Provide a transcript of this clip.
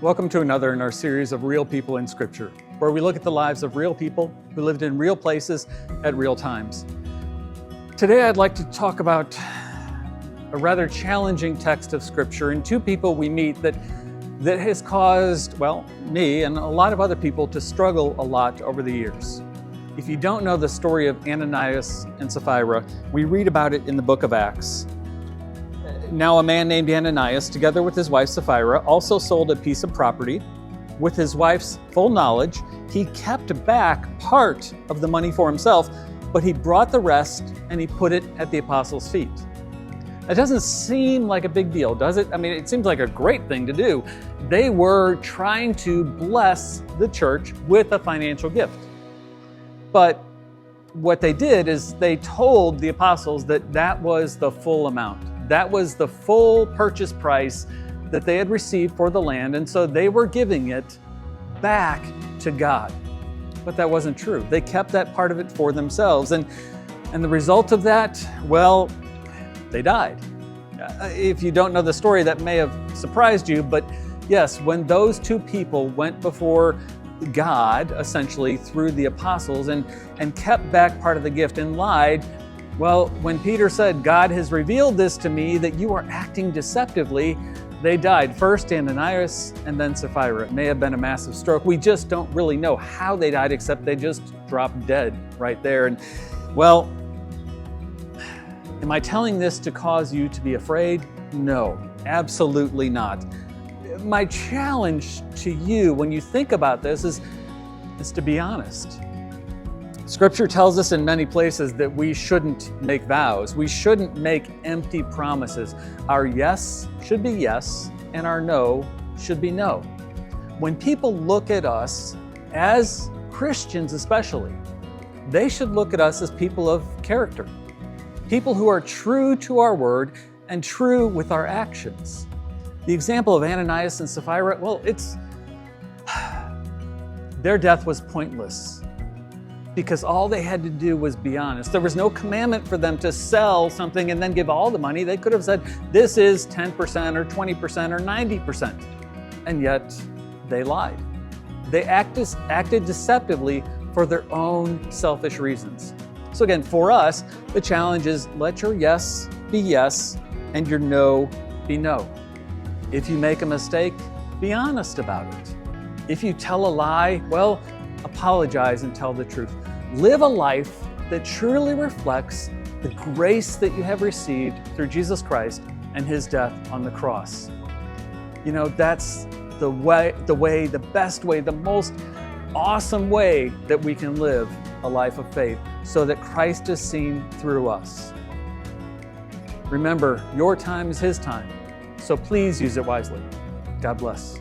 Welcome to another in our series of Real People in Scripture, where we look at the lives of real people who lived in real places at real times. Today I'd like to talk about a rather challenging text of Scripture and two people we meet that has caused, me and a lot of other people to struggle a lot over the years. If you don't know the story of Ananias and Sapphira, we read about it in the book of Acts. Now a man named Ananias, together with his wife Sapphira, also sold a piece of property. With his wife's full knowledge, he kept back part of the money for himself, but he brought the rest and he put it at the apostles' feet. That doesn't seem like a big deal, does it? I mean, it seems like a great thing to do. They were trying to bless the church with a financial gift. But what they did is they told the apostles that that was the full amount. That was the full purchase price that they had received for the land, and so they were giving it back to God. But that wasn't true. They kept that part of it for themselves, and the result of that, they died. If you don't know the story, that may have surprised you, but yes, when those two people went before God, essentially through the apostles, and kept back part of the gift and lied, when Peter said, "God has revealed this to me, that you are acting deceptively," they died. First Ananias and then Sapphira. It may have been a massive stroke. We just don't really know how they died, except they just dropped dead right there. And am I telling this to cause you to be afraid? No, absolutely not. My challenge to you when you think about this is to be honest. Scripture tells us in many places that we shouldn't make vows. We shouldn't make empty promises. Our yes should be yes, and our no should be no. When people look at us, as Christians especially, they should look at us as people of character. People who are true to our word and true with our actions. The example of Ananias and Sapphira, their death was pointless because all they had to do was be honest. There was no commandment for them to sell something and then give all the money. They could have said, this is 10% or 20% or 90%. And yet they lied. They acted deceptively for their own selfish reasons. So again, for us, the challenge is let your yes be yes and your no be no. If you make a mistake, be honest about it. If you tell a lie, apologize and tell the truth. Live a life that truly reflects the grace that you have received through Jesus Christ and His death on the cross. That's the best way, the most awesome way that we can live a life of faith so that Christ is seen through us. Remember, your time is His time, so please use it wisely. God bless.